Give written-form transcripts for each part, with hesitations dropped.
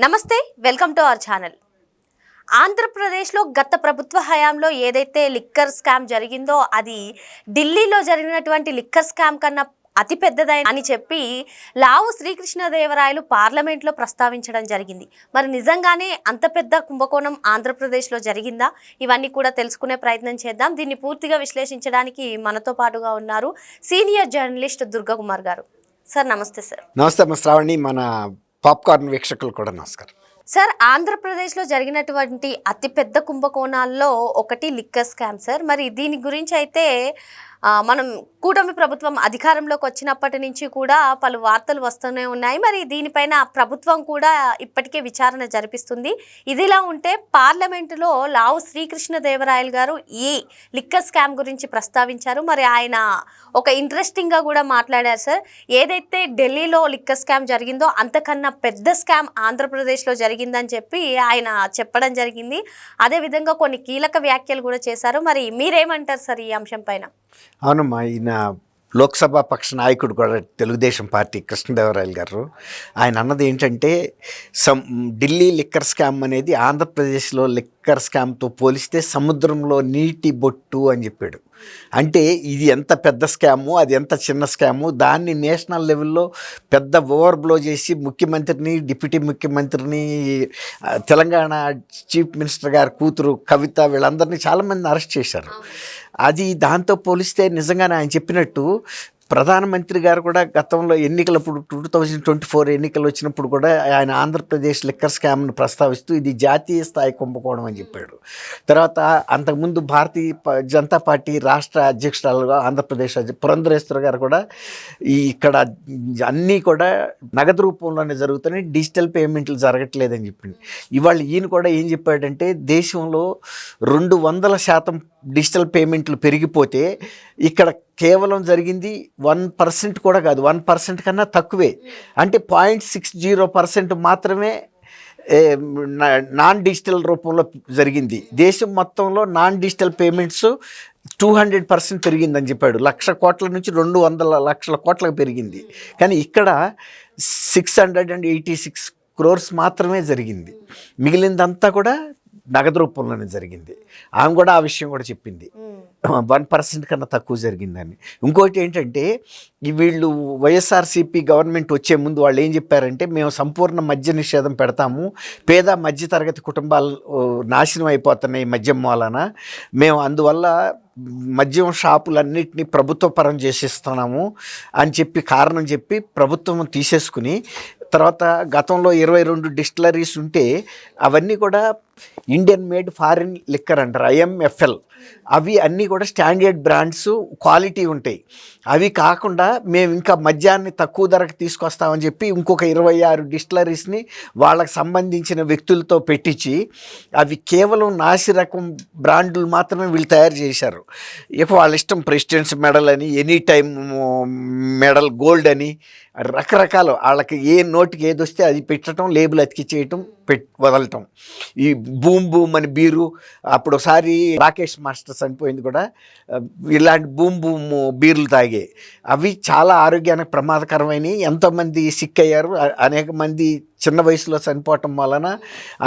నమస్తే, welcome to our channel. ఆంధ్రప్రదేశ్లో గత ప్రభుత్వ హయాంలో ఏదైతే లిక్కర్ స్కామ్ జరిగిందో అది ఢిల్లీలో జరిగినటువంటి లిక్కర్ స్కామ్ కన్నా అతి పెద్దదైన అని చెప్పి లావు శ్రీకృష్ణదేవరాయలు పార్లమెంట్లో ప్రస్తావించడం జరిగింది. మరి నిజంగానే అంత పెద్ద కుంభకోణం ఆంధ్రప్రదేశ్లో జరిగిందా? ఇవన్నీ కూడా తెలుసుకునే ప్రయత్నం చేద్దాం. దీన్ని పూర్తిగా విశ్లేషించడానికి మనతో పాటుగా ఉన్నారు సీనియర్ జర్నలిస్ట్ దుర్గకుమార్ గారు. సార్ నమస్తే. సార్ నమస్తే శ్రావణి, మన పాప్కార్న్ వీక్షకులు కూడా నమస్కారం. సార్, ఆంధ్రప్రదేశ్లో జరిగినటువంటి అతిపెద్ద కుంభకోణాల్లో ఒకటి లిక్కర్ స్కామ్ సార్. మరి దీని గురించి అయితే మనం కూటమి ప్రభుత్వం అధికారంలోకి వచ్చినప్పటి నుంచి కూడా పలు వార్తలు వస్తూనే ఉన్నాయి. మరి దీనిపైన ప్రభుత్వం కూడా ఇప్పటికే విచారణ జరిపిస్తుంది. ఇదిలా ఉంటే పార్లమెంటులో లావు శ్రీకృష్ణదేవరాయలు గారు ఈ లిక్కర్ స్కామ్ గురించి ప్రస్తావించారు. మరి ఆయన ఒక ఇంట్రెస్టింగ్గా కూడా మాట్లాడారు సార్. ఏదైతే ఢిల్లీలో లిక్కర్ స్కామ్ జరిగిందో అంతకన్నా పెద్ద స్కామ్ ఆంధ్రప్రదేశ్లో జరిగిందని చెప్పి ఆయన చెప్పడం జరిగింది. అదేవిధంగా కొన్ని కీలక వ్యాఖ్యలు కూడా చేశారు. మరి మీరేమంటారు సార్ ఈ అంశం పైన? అవునమ్మా, ఈయన లోక్సభ పక్ష నాయకుడు కూడా తెలుగుదేశం పార్టీ కృష్ణదేవరాయలు గారు. ఆయన అన్నది ఏంటంటే ఢిల్లీ లిక్కర్ స్కామ్ అనేది ఆంధ్రప్రదేశ్లో లిక్కర్ స్కామ్తో పోలిస్తే సముద్రంలో నీటి బొట్టు అని చెప్పాడు. అంటే ఇది ఎంత పెద్ద స్కాము, అది ఎంత చిన్న స్కాము, దాన్ని నేషనల్ లెవెల్లో పెద్ద ఓవర్బ్లో చేసి ముఖ్యమంత్రిని, డిప్యూటీ ముఖ్యమంత్రిని, తెలంగాణ చీఫ్ మినిస్టర్ గారి కూతురు కవిత, వీళ్ళందరినీ చాలామంది అరెస్ట్ చేశారు. అది దాంతో పోలిస్తే నిజంగానే ఆయన చెప్పినట్టు ప్రధానమంత్రి గారు కూడా గతంలో ఎన్నికలప్పుడు 2024 ఎన్నికలు వచ్చినప్పుడు కూడా ఆయన ఆంధ్రప్రదేశ్ లిక్కర్ స్కామ్ను ప్రస్తావిస్తూ ఇది జాతీయ స్థాయి కుంభకోణం అని చెప్పాడు. తర్వాత అంతకుముందు భారతీయ జనతా పార్టీ రాష్ట్ర అధ్యక్షురాలుగా ఆంధ్రప్రదేశ్ పురంధరేశ్వర గారు కూడా ఇక్కడ అన్నీ కూడా నగదు రూపంలోనే జరుగుతున్నాయి, డిజిటల్ పేమెంట్లు జరగట్లేదని చెప్పింది. ఇవాళ ఈయన కూడా ఏం చెప్పాడంటే దేశంలో 200% డిజిటల్ పేమెంట్లు పెరిగిపోతే ఇక్కడ కేవలం జరిగింది 1% కూడా కాదు, 1% కన్నా తక్కువే. అంటే 0.60% మాత్రమే నాన్ డిజిటల్ రూపంలో జరిగింది. దేశం మొత్తంలో నాన్ డిజిటల్ పేమెంట్స్ 200% పెరిగిందని చెప్పాడు. 1,00,000 కోట్ల నుంచి 200 లక్షల కోట్లకు పెరిగింది. కానీ ఇక్కడ 686 crores మాత్రమే జరిగింది. మిగిలిందంతా కూడా నగదు రూపంలోనే జరిగింది. ఆమె కూడా ఆ విషయం కూడా చెప్పింది, 1% కన్నా తక్కువ జరిగిందని. ఇంకోటి ఏంటంటే వీళ్ళు వైఎస్ఆర్సీపీ గవర్నమెంట్ వచ్చే ముందు వాళ్ళు ఏం చెప్పారంటే మేము సంపూర్ణ మద్య నిషేధం పెడతాము, పేద మధ్యతరగతి కుటుంబాలు నాశనం అయిపోతున్నాయి మద్యం మూలన, మేము అందువల్ల మద్యం షాపులన్నింటినీ ప్రభుత్వ పరం చేసేస్తున్నాము అని చెప్పి కారణం చెప్పి ప్రభుత్వం తీసేసుకుని తర్వాత గతంలో 22 డిస్టిలరీస్ ఉంటే అవన్నీ కూడా ఇండియన్ మేడ్ ఫారిన్ లిక్కర్ అంటారు, IMFL. అవి అన్నీ కూడా స్టాండర్డ్ బ్రాండ్స్, క్వాలిటీ ఉంటాయి. అవి కాకుండా మేము ఇంకా మద్యాన్ని తక్కువ ధరకు తీసుకొస్తామని చెప్పి ఇంకొక 26 డిస్టిలరీస్ని వాళ్ళకి సంబంధించిన వ్యక్తులతో పెట్టించి అవి కేవలం నాసి రకం బ్రాండ్లు మాత్రమే వీళ్ళు తయారు చేశారు. ఇక వాళ్ళ ఇష్టం ప్రెసిడెంట్స్ మెడల్ అని, ఎనీ టైమ్ మెడల్ గోల్డ్ అని రకరకాలు వాళ్ళకి ఏ నోటికి ఏది వస్తే అది పెట్టడం, లేబుల్ అతికిచ్చేయటం, వదలటం. ఈ బూమ్ అని బీరు, అప్పుడు ఒకసారి రాకేష్ మాస్టర్ చనిపోయింది కూడా ఇలాంటి బూమ్ బీర్లు తాగే. అవి చాలా ఆరోగ్యానికి ప్రమాదకరమైనవి. ఎంతోమంది సిక్ అయ్యారు, అనేక మంది చిన్న వయసులో చనిపోవటం వలన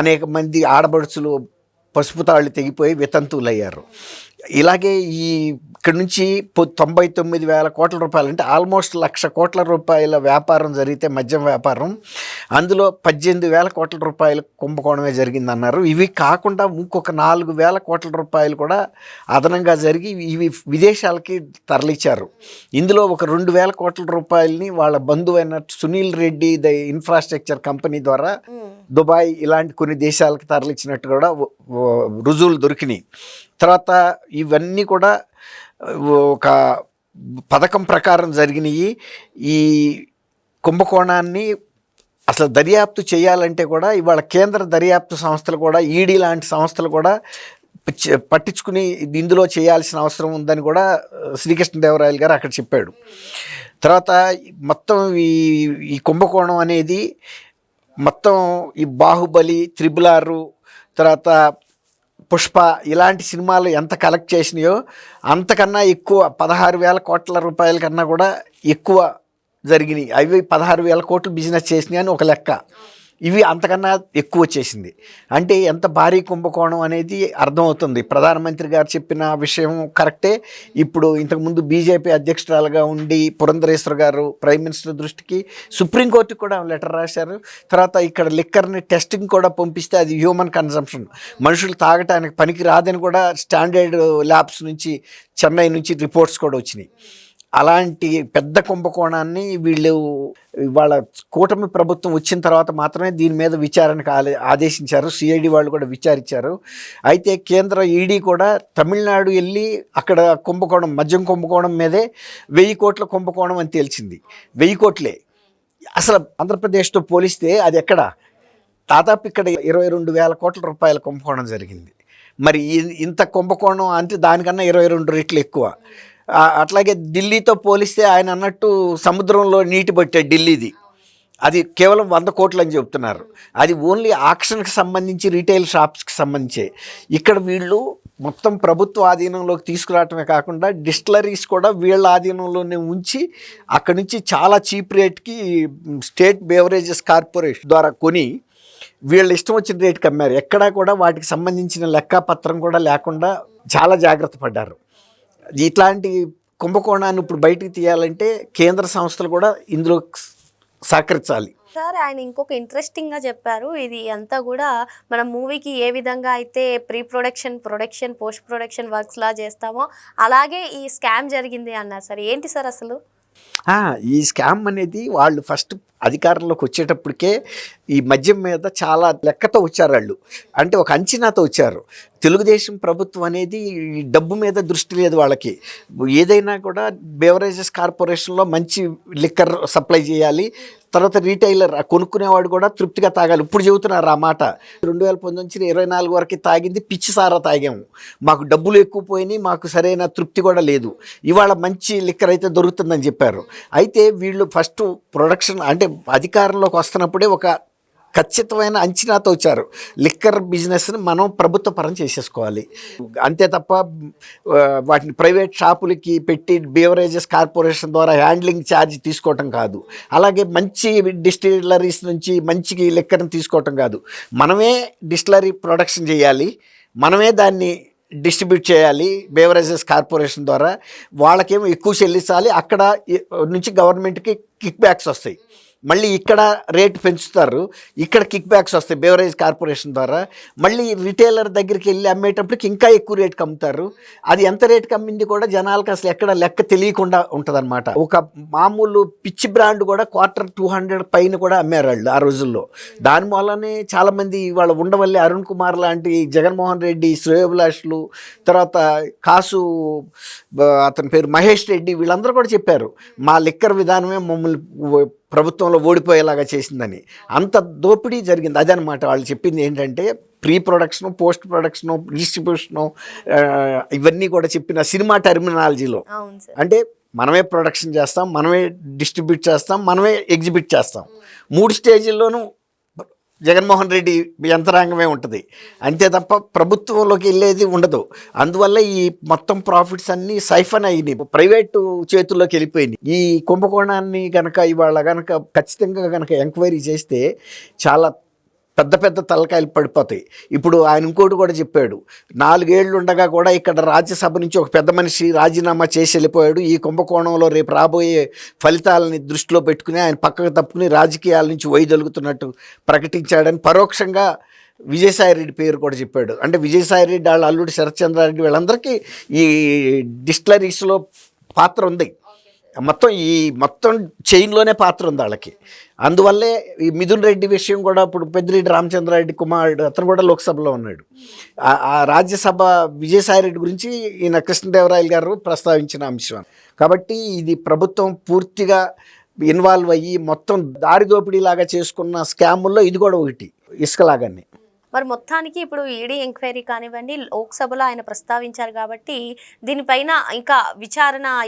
అనేక మంది ఆడబడుచులు పసుపు తాళ్ళు తెగిపోయి వితంతువులు అయ్యారు. ఇలాగే ఇక్కడ నుంచి 99,000 కోట్ల రూపాయలు అంటే ఆల్మోస్ట్ 1,00,000 కోట్ల రూపాయల వ్యాపారం జరిగితే మద్యం వ్యాపారం, అందులో 18,000 కోట్ల రూపాయల కుంభకోణమే జరిగిందన్నారు. ఇవి కాకుండా ఇంకొక 4,000 కోట్ల రూపాయలు కూడా అదనంగా జరిగి ఇవి విదేశాలకి తరలించారు. ఇందులో ఒక 2,000 కోట్ల రూపాయలని వాళ్ళ బంధువైన Sunil Reddy the infrastructure company ద్వారా దుబాయ్ ఇలాంటి కొన్ని దేశాలకు తరలించినట్టు కూడా రుజువులు దొరికినాయి. తర్వాత ఇవన్నీ కూడా ఒక పథకం ప్రకారం జరిగినాయి. ఈ కుంభకోణాన్ని అసలు దర్యాప్తు చేయాలంటే కూడా ఇవాళ కేంద్ర దర్యాప్తు సంస్థలు కూడా, ఈడీ లాంటి సంస్థలు కూడా పట్టించుకుని ఇందులో చేయాల్సిన అవసరం ఉందని కూడా శ్రీకృష్ణదేవరాయలు గారు అక్కడ చెప్పాడు. తర్వాత మొత్తం ఈ కుంభకోణం అనేది మొత్తం ఈ బాహుబలి, 666, తర్వాత పుష్ప ఇలాంటి సినిమాలు ఎంత కలెక్ట్ చేసినాయో అంతకన్నా ఎక్కువ 16,000 కోట్ల రూపాయల కన్నా కూడా ఎక్కువ జరిగినాయి. అవి 16,000 కోట్లు బిజినెస్ చేసినాయి అని ఒక లెక్క. ఇవి అంతకన్నా ఎక్కువ వచ్చేసింది. అంటే ఎంత భారీ కుంభకోణం అనేది అర్థమవుతుంది. ప్రధానమంత్రి గారు చెప్పిన విషయం కరెక్టే. ఇప్పుడు ఇంతకుముందు బీజేపీ అధ్యక్షురాలుగా ఉండి పురంధరేశ్వర్ గారు ప్రైమ్ మినిస్టర్ దృష్టికి, సుప్రీంకోర్టుకి కూడా లెటర్ రాశారు. తర్వాత ఇక్కడ లిక్కర్ని టెస్టింగ్ కూడా పంపిస్తే అది హ్యూమన్ కన్సంప్షన్, మనుషులు తాగటానికి పనికి రాదని కూడా స్టాండర్డ్ ల్యాబ్స్ నుంచి, చెన్నై నుంచి రిపోర్ట్స్ కూడా వచ్చినాయి. అలాంటి పెద్ద కుంభకోణాన్ని వీళ్ళు వాళ్ళ కూటమి ప్రభుత్వం వచ్చిన తర్వాత మాత్రమే దీని మీద విచారణకు ఆదేశించారు. సిఐడి వాళ్ళు కూడా విచారించారు. అయితే కేంద్ర ఈడీ కూడా తమిళనాడు వెళ్ళి అక్కడ కుంభకోణం, మద్యం కుంభకోణం మీదే 1000 కోట్ల కుంభకోణం అని తేల్చింది. 1000 కోట్లే. అసలు ఆంధ్రప్రదేశ్తో పోలిస్తే అది ఎక్కడ, దాదాపు ఇక్కడ 22,000 కోట్ల రూపాయల కుంభకోణం జరిగింది. మరి ఇంత కుంభకోణం అంటే దానికన్నా 22 రెట్లు ఎక్కువ. అట్లాగే ఢిల్లీతో పోలిస్తే ఆయన అన్నట్టు సముద్రంలో నీటి బట్టే ఢిల్లీది, అది కేవలం 100 కోట్లు అని చెప్తున్నారు. అది ఓన్లీ ఆక్షన్కి సంబంధించి, రీటైల్ షాప్స్కి సంబంధించి. ఇక్కడ వీళ్ళు మొత్తం ప్రభుత్వ ఆధీనంలోకి తీసుకురావటమే కాకుండా డిస్టిలరీస్ కూడా వీళ్ళ ఆధీనంలోనే ఉంచి అక్కడి నుంచి చాలా చీప్ రేట్కి స్టేట్ బేవరేజెస్ కార్పొరేషన్ ద్వారా కొని వీళ్ళు ఇష్టం వచ్చిన రేటుకి అమ్మారు. ఎక్కడా కూడా వాటికి సంబంధించిన లెక్కాపత్రం కూడా లేకుండా చాలా జాగ్రత్త పడ్డారు. ఇట్లాంటి కుంభకోణాన్ని ఇప్పుడు బయటికి తీయాలంటే కేంద్ర సంస్థలు కూడా ఇందులో సహకరించాలి. సార్, ఆయన ఇంకొక ఇంట్రెస్టింగ్గా చెప్పారు, ఇది అంతా కూడా మన మూవీకి ఏ విధంగా అయితే pre production, production, post production వర్క్స్లా చేస్తామో అలాగే ఈ స్కామ్ జరిగింది అన్నారు. సార్ ఏంటి సార్ అసలు ఈ స్కామ్ అనేది? వాళ్ళు ఫస్ట్ అధికారంలోకి వచ్చేటప్పటికే ఈ మద్యం మీద చాలా లెక్కతో వచ్చారు వాళ్ళు. అంటే ఒక అంచనాతో వచ్చారు. తెలుగుదేశం ప్రభుత్వం అనేది ఈ డబ్బు మీద దృష్టి లేదు వాళ్ళకి. ఏదైనా కూడా బేవరేజెస్ కార్పొరేషన్లో మంచి లిక్కర్ సప్లై చేయాలి, తర్వాత రీటైలర్ కొనుక్కునేవాడు కూడా తృప్తిగా తాగాలి. ఇప్పుడు చెబుతున్నారు ఆ మాట. 2019 నుంచి 24 వరకు తాగింది పిచ్చి సారా తాగాము, మాకు డబ్బులు ఎక్కువ పోయినాయి, మాకు సరైన తృప్తి కూడా లేదు, ఇవాళ మంచి లిక్కర్ అయితే దొరుకుతుందని చెప్పారు. అయితే వీళ్ళు ఫస్ట్ ప్రొడక్షన్ అంటే అధికారంలోకి వస్తున్నప్పుడే ఒక ఖచ్చితమైన అంచనాతో వచ్చారు. లిక్కర్ బిజినెస్ని మనం ప్రభుత్వ పరం చేసేసుకోవాలి, అంతే తప్ప వాటిని ప్రైవేట్ షాపులకి పెట్టి బేవరేజెస్ కార్పొరేషన్ ద్వారా హ్యాండ్లింగ్ ఛార్జ్ తీసుకోవటం కాదు, అలాగే మంచి డిస్టిలరీస్ నుంచి మంచి లిక్కర్ని తీసుకోవటం కాదు. మనమే డిస్టిలరీ ప్రొడక్షన్ చేయాలి, మనమే దాన్ని డిస్ట్రిబ్యూట్ చేయాలి బేవరేజెస్ కార్పొరేషన్ ద్వారా. వాళ్ళకేమో ఎక్కువ చెల్లించాలి, అక్కడ నుంచి గవర్నమెంట్కి కిక్ బ్యాక్స్ వస్తాయి. మళ్ళీ ఇక్కడ రేటు పెంచుతారు, ఇక్కడ కిక్ బ్యాక్స్ వస్తాయి బేవరేజ్ కార్పొరేషన్ ద్వారా. మళ్ళీ రిటైలర్ దగ్గరికి వెళ్ళి అమ్మేటప్పటికి ఇంకా ఎక్కువ రేటుకి అమ్ముతారు. అది ఎంత రేటుకి అమ్మింది కూడా జనాలకు అసలు ఎక్కడ లెక్క తెలియకుండా ఉంటుంది అనమాట. ఒక మామూలు పిచ్చి బ్రాండ్ కూడా 250 పైన కూడా అమ్మారు వాళ్ళు ఆ రోజుల్లో. దాని వల్లనే చాలామంది వాళ్ళ ఉండవల్లి అరుణ్ కుమార్ లాంటి, జగన్మోహన్ రెడ్డి శ్రేయోభిలాషులు, తర్వాత కాసు అతని పేరు మహేష్ రెడ్డి, వీళ్ళందరూ కూడా చెప్పారు మా లిక్కర్ విధానమే మమ్మల్ని ప్రభుత్వంలో ఓడిపోయేలాగా చేసిందని. అంత దోపిడీ జరిగింది. అదనమాట వాళ్ళు చెప్పింది ఏంటంటే pre production, post production, distribution, ఇవన్నీ కూడా చెప్పిన సినిమా టెర్మినాలజీలో. అంటే మనమే ప్రొడక్షన్ చేస్తాం, మనమే డిస్ట్రిబ్యూట్ చేస్తాం, మనమే ఎగ్జిబిట్ చేస్తాం. 3 స్టేజీల్లోనూ జగన్మోహన్ రెడ్డి యంత్రాంగమే ఉంటుంది, అంతే తప్ప ప్రభుత్వంలోకి వెళ్ళేది ఉండదు. అందువల్ల ఈ మొత్తం ప్రాఫిట్స్ అన్నీ సైఫన్ అయినాయి, ప్రైవేటు చేతుల్లోకి వెళ్ళిపోయినాయి. ఈ కుంభకోణాన్ని కనుక ఇవాళ కనుక ఖచ్చితంగా కనుక ఎంక్వైరీ చేస్తే చాలా పెద్ద పెద్ద తలకాయలు పడిపోతాయి. ఇప్పుడు ఆయన ఇంకోటి కూడా చెప్పాడు, 4 ఏళ్ళు ఉండగా కూడా ఇక్కడ రాజ్యసభ నుంచి ఒక పెద్ద మనిషి రాజీనామా చేసి వెళ్ళిపోయాడు. ఈ కుంభకోణంలో రేపు రాబోయే ఫలితాలని దృష్టిలో పెట్టుకుని ఆయన పక్కకు తప్పుకుని రాజకీయాల నుంచి వైదొలుగుతున్నట్టు ప్రకటించాడని పరోక్షంగా విజయసాయిరెడ్డి పేరు కూడా చెప్పాడు. అంటే విజయసాయిరెడ్డి వాళ్ళ అల్లుడు శరత్చంద్రారెడ్డి వీళ్ళందరికీ ఈ డిస్టిలరీస్లో పాత్ర ఉంది. మొత్తం చైన్లోనే పాత్ర ఉంది వాళ్ళకి. అందువల్లే ఈ మిథున్ రెడ్డి విషయం కూడా, ఇప్పుడు పెద్దిరెడ్డి రామచంద్రారెడ్డి కుమారుడు అతను కూడా లోక్సభలో ఉన్నాడు. ఆ రాజ్యసభ విజయసాయిరెడ్డి గురించి ఈయన కృష్ణదేవరాయలు గారు ప్రస్తావించిన అంశం. కాబట్టి ఇది ప్రభుత్వం పూర్తిగా ఇన్వాల్వ్ అయ్యి మొత్తం దారి దోపిడీలాగా చేసుకున్న స్కాముల్లో ఇది కూడా ఒకటి, ఇసుకలాగానే. మరి మొత్తానికి ఇప్పుడు ఈడీ ఎంక్వైరీ కానివ్వండి, లోక్సభలో ఆయన ప్రస్తావించారు కాబట్టి దీనిపైన ఇంకా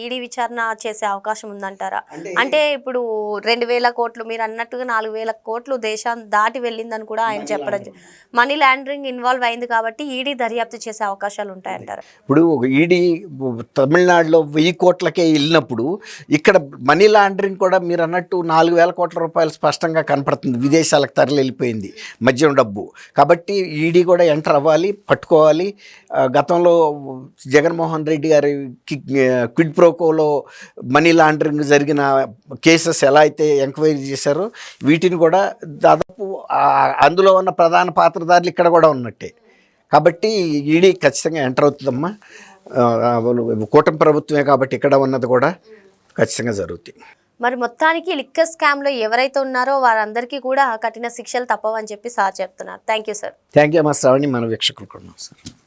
ఈడీ విచారణ చేసే అవకాశం ఉందంటారా? అంటే ఇప్పుడు 2,000 కోట్లు మీరు అన్నట్టుగా 4,000 కోట్లు దేశాన్ని దాటి వెళ్ళిందని కూడా ఆయన చెప్పడం, మనీ లాండరింగ్ ఇన్వాల్వ్ అయింది కాబట్టి ఈడీ దర్యాప్తు చేసే అవకాశాలు ఉంటాయంటారా? ఇప్పుడు ఈడీ తమిళనాడులో 1000 కోట్లకే వెళ్ళినప్పుడు ఇక్కడ మనీ లాండరింగ్ కూడా మీరు అన్నట్టు 4,000 కోట్ల రూపాయలు స్పష్టంగా కనపడుతుంది. విదేశాలకు తరలి వెళ్ళిపోయింది మద్యం డబ్బు. కాబట్టి ఈడీ కూడా ఎంటర్ అవ్వాలి, పట్టుకోవాలి. గతంలో జగన్మోహన్ రెడ్డి గారికి క్విడ్ ప్రోకోలో మనీ లాండరింగ్ జరిగిన కేసెస్ ఎలా అయితే ఎంక్వైరీ చేశారో వీటిని కూడా దాదాపు అందులో ఉన్న ప్రధాన పాత్రధారులు ఇక్కడ కూడా ఉన్నట్టే. కాబట్టి ఈడీ ఖచ్చితంగా ఎంటర్ అవుతుందమ్మా. కూటమి ప్రభుత్వమే కాబట్టి ఇక్కడ ఉన్నది కూడా ఖచ్చితంగా జరుగుతాయి. మరి మొత్తానికి లిక్కర్ స్కామ్లో ఎవరైతే ఉన్నారో వారందరికీ కూడా కఠిన శిక్షలు తప్పవని చెప్పి సార్ చెప్తున్నారు. Thank you sir. Thank you అమ్మా శ్రావణి, మన వీక్షకులు కూడా సార్.